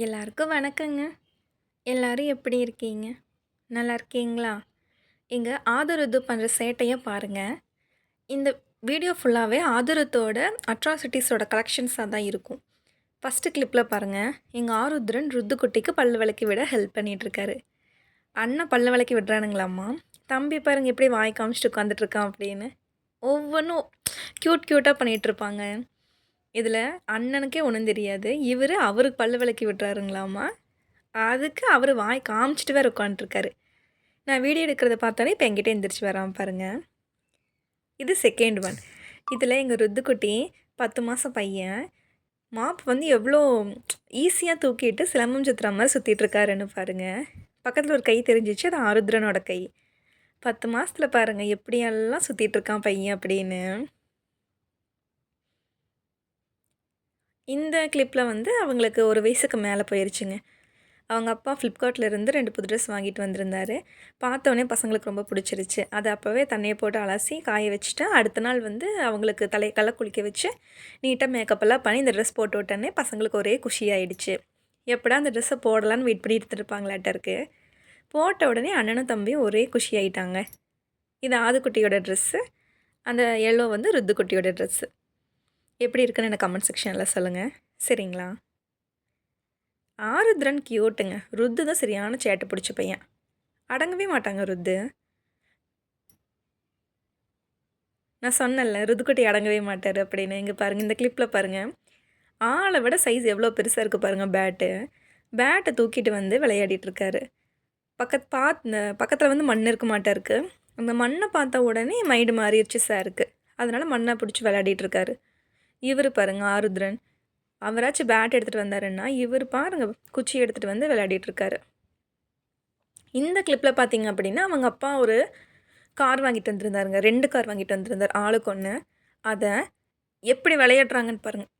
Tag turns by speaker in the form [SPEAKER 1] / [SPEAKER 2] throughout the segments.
[SPEAKER 1] எல்லாருக்கும் வணக்கங்க. எல்லாரும் எப்படி இருக்கீங்க? நல்லா இருக்கீங்களா? எங்க ஆதருது பண்ற சேட்டைய பாருங்க. இந்த வீடியோ ஃபுல்லாவே ஆதருத்தோட அட்ராசிட்டீஸோட கலெக்ஷன்ஸா தான் இருக்கும். ஃபர்ஸ்ட் கிளிப்ல பாருங்க, எங்க ஆருத்ரன் ருத்துக்குட்டிக்கு பல்லு விளக்கி விட ஹெல்ப் பண்ணிட்டுருக்காரு. அண்ணன் பல்லு விளக்கி விடுறானுங்களாம்மா. தம்பி பாருங்க எப்படி வாய் காமிச்சிட்டு உட்காந்துட்டுருக்கான் அப்படின்னு. ஒவ்வொன்னும் க்யூட்டா பண்ணிகிட்ருப்பாங்க. இதில அண்ணனுக்கே ஒண்ணும் தெரியாது. அவருக்கு பல்லு விளக்கி விடுறாருங்களாமா. அதுக்கு அவரு வாய் காமிச்சிட்டு வேற உட்காந்துட்டுருக்காரு. நான் வீடியோ எடுக்கிறத பார்த்தாலே இப்போ என்கிட்ட எந்திரிச்சு வரான் பாருங்க. இது செகண்ட் ஒன். இதில் எங்கள் ருத்துக்குட்டி 10 மாதம் பையன். மாப் வந்து எவ்வளோ ஈஸியாக தூக்கிட்டு சிலம்பம் சுத்துற மாதிரி சுற்றிட்டுருக்காருன்னு பாருங்க. பக்கத்தில் ஒரு கை தெரிஞ்சிச்சு, அது ஆருத்ரனோட கை. 10 மாதத்துல பாருங்கள் எப்படியெல்லாம் சுற்றிட்டுருக்கான் பையன் அப்படின்னு. இந்த கிளிப்பில் வந்து அவங்களுக்கு ஒரு வயசுக்கு மேலே போயிருச்சுங்க. அவங்க அப்பா ஃப்ளிப்கார்ட்லேருந்து 2 புது ட்ரெஸ் வாங்கிட்டு வந்திருந்தாரு. பார்த்தோன்னே பசங்களுக்கு ரொம்ப பிடிச்சிருச்சு. அதை அப்போவே தண்ணியை போட்டு அலசி காய வச்சுட்டு, அடுத்த நாள் வந்து அவங்களுக்கு தலைக்கெல்லாம் குளிக்க வச்சு, நீட்டாக மேக்கப்பெல்லாம் பண்ணி இந்த ட்ரெஸ் போட்டு விட்டோன்னே பசங்களுக்கு ஒரே குஷியாயிடுச்சு. எப்படா அந்த ட்ரெஸ்ஸை போடலான்னு வெயிட் பண்ணிட்டு இருப்பாங்களாட்டருக்கு. போட்ட உடனே அண்ணனும் தம்பியும் ஒரே குஷியாயிட்டாங்க. இது ஆதுக்குட்டியோட ட்ரெஸ்ஸு. அந்த எல்லோ வந்து ருத்துக்குட்டியோட ட்ரெஸ்ஸு. எப்படி இருக்குன்னு எனக்கு கமெண்ட் செக்ஷனில் சொல்லுங்கள். சரிங்களா? ஆருத்ரன் கியூட்டுங்க. ருத்து தான் சரியான சேட்டை பிடிச்ச பையன். அடங்கவே மாட்டாங்க ருத்து. நான் சொன்னேன்ல ருத்துக்குட்டி அடங்கவே மாட்டார் அப்படின்னு. இங்கே பாருங்கள், இந்த கிளிப்பில் பாருங்கள். ஆளை விட சைஸ் எவ்வளோ பெருசாக இருக்குது பாருங்கள் பேட்டு. பேட்டை தூக்கிட்டு வந்து விளையாடிட்டுருக்காரு. பக்கத்தில் வந்து மண் இருக்க மாட்டாருக்கு. அந்த மண்ணை பார்த்த உடனே மைண்டு மாறிடுச்சு சாருக்கு. அதனால் மண்ணை பிடிச்சி விளையாடிட்டுருக்காரு. இவர் பாருங்கள் ஆருத்ரன். அவராச்சும் பேட் எடுத்துகிட்டு வந்தாருன்னா, இவர் பாருங்கள் குச்சி எடுத்துகிட்டு வந்து விளையாடிட்டுருக்காரு. இந்த கிளிப்பில் பார்த்தீங்க அப்படின்னா, அவங்க அப்பா ஒரு கார் வாங்கிட்டு வந்திருந்தாருங்க. 2 கார் வாங்கிட்டு வந்திருந்தார். ஆளுக்கு ஒன்று. அதை எப்படி விளையாடுறாங்கன்னு பாருங்கள்.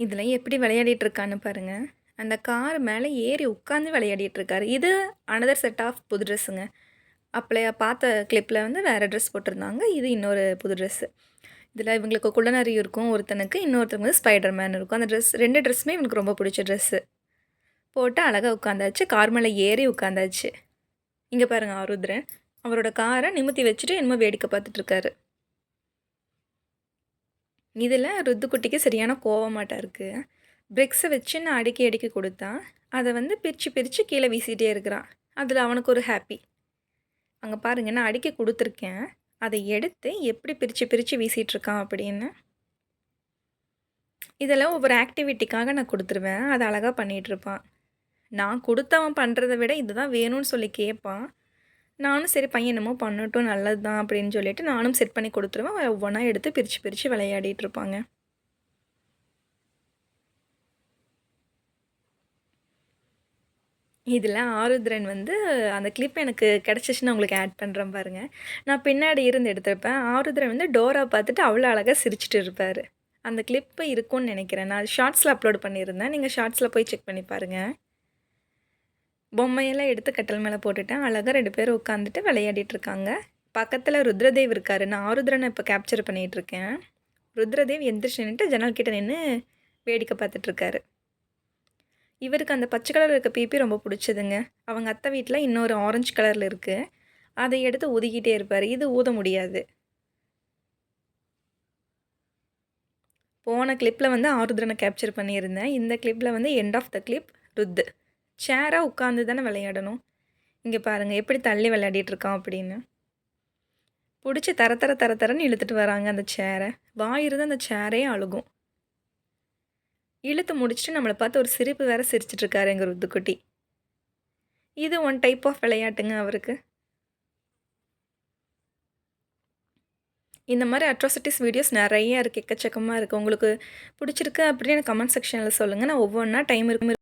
[SPEAKER 1] இதில் எப்படி விளையாடிட்டுருக்கான்னு பாருங்கள். அந்த கார் மேலே ஏறி உட்காந்து விளையாடிட்டுருக்காரு. இது அனதர் செட் ஆஃப் புது ட்ரெஸ்ஸுங்க. அப்பளையா பார்த்த கிளிப்பில் வந்து வேறு ட்ரெஸ் போட்டிருந்தாங்க. இது இன்னொரு புது ட்ரெஸ்ஸு. இதில் இவங்களுக்கு குள்ளநரி இருக்கும் ஒருத்தனுக்கு, இன்னொருத்தருக்கு வந்து ஸ்பைடர் மேன் இருக்கும். அந்த ட்ரெஸ் 2 ட்ரெஸ்ஸுமே இவனுக்கு ரொம்ப பிடிச்ச ட்ரெஸ்ஸு. போட்டு அழகாக உட்காந்தாச்சு. கார் மேலே ஏறி உட்காந்தாச்சு. இங்கே பாருங்கள் ஆருத்ரன். அவரோட காரை நிமித்தி வச்சுட்டு என்னமோ வேடிக்கை பார்த்துட்ருக்காரு. இதில் ருத்துக்குட்டிக்கு சரியான கோவமாட்டா இருக்குது. பிரிக்ஸை வச்சு நான் அடுக்கி கொடுத்தா, அதை வந்து பிரித்து கீழே வீசிகிட்டே இருக்கிறான். அதில் அவனுக்கு ஒரு ஹாப்பி. அங்கே பாருங்கள், நான் அடுக்கி கொடுத்துருக்கேன். அதை எடுத்து எப்படி பிரித்து வீசிகிட்ருக்கான் அப்படின்னு. இதெல்லாம் ஒவ்வொரு ஆக்டிவிட்டிக்காக நான் கொடுத்துருவேன். அதை அழகாக பண்ணிகிட்ருப்பான். நான் கொடுத்தவன் பண்ணுறத விட இதுதான் வேணும்னு சொல்லி கேட்பான். நானும் சரி பையன் என்னமோ பண்ணட்டும் நல்லது தான் அப்படின்னு சொல்லிட்டு நானும் செட் பண்ணி கொடுத்துருவேன். ஒவ்வொன்றா எடுத்து பிரித்து விளையாடிட்டுருப்பாங்க. இதில் ஆருத்ரன் வந்து அந்த கிளிப் எனக்கு கிடச்சிச்சின்னு உங்களுக்கு ஆட் பண்ணுறேன் பாருங்கள். நான் பின்னாடி இருந்து எடுத்திருப்பேன். ஆருத்ரன் வந்து டோரா பார்த்துட்டு அவ்வளோ அழகாக சிரிச்சிட்டு இருப்பார். அந்த கிளிப்பு இருக்கும்னு நினைக்கிறேன். நான் ஷார்ட்ஸில் அப்லோட் பண்ணியிருந்தேன். நீங்கள் ஷார்ட்ஸில் போய் செக் பண்ணி பாருங்கள். பொம்மையெல்லாம் எடுத்து கட்டில் மேலே போட்டுட்டேன். அழகாக 2 பேரும் உட்காந்துட்டு விளையாடிட்டுருக்காங்க. பக்கத்தில் ருத்ரதேவ் இருக்கார். நான் ஆருத்ரனை இப்போ கேப்சர் பண்ணிகிட்ருக்கேன். ருத்ரதேவ் எந்திரிச்சு நின்றுட்டு ஜன்னல் கிட்ட நின்று வேடிக்கை பார்த்துட்ருக்காரு. இவருக்கு அந்த பச்சை கலர் இருக்க பீப்பி ரொம்ப பிடிச்சதுங்க. அவங்க அத்தை வீட்டில் இன்னொரு ஆரஞ்சு கலரில் இருக்குது. அதை எடுத்து ஊதிக்கிட்டே இருப்பார். இது ஊத முடியாது. போன கிளிப்பில் வந்து ஆருத்ரனை கேப்சர் பண்ணியிருந்தேன். இந்த கிளிப்பில் வந்து எண்ட் ஆஃப் த கிளிப் ருத்து. சேராக உட்காந்து தானே விளையாடணும். இங்கே பாருங்கள் எப்படி தள்ளி விளையாடிட்டுருக்கான் அப்படின்னு. பிடிச்சி தரன்னு இழுத்துட்டு வராங்க அந்த சேரை. வாயிருந்து அந்த சேரே அழுகும். இழுத்து முடிச்சுட்டு நம்மளை பார்த்து ஒரு சிரிப்பு வேறு சிரிச்சிட்ருக்காரு எங்கள் ருத்துக்குட்டி. இது ஒன் டைப் ஆஃப் விளையாட்டுங்க அவருக்கு. இந்த மாதிரி அட்ராசிட்டிஸ் வீடியோஸ் நிறைய இருக்குது, எக்கச்சக்கமாக இருக்குது. உங்களுக்கு பிடிச்சிருக்கு அப்படின்னு எனக்கு கமெண்ட் செக்ஷனில் சொல்லுங்கள். நான் ஒவ்வொன்றா டைம் இருக்கும்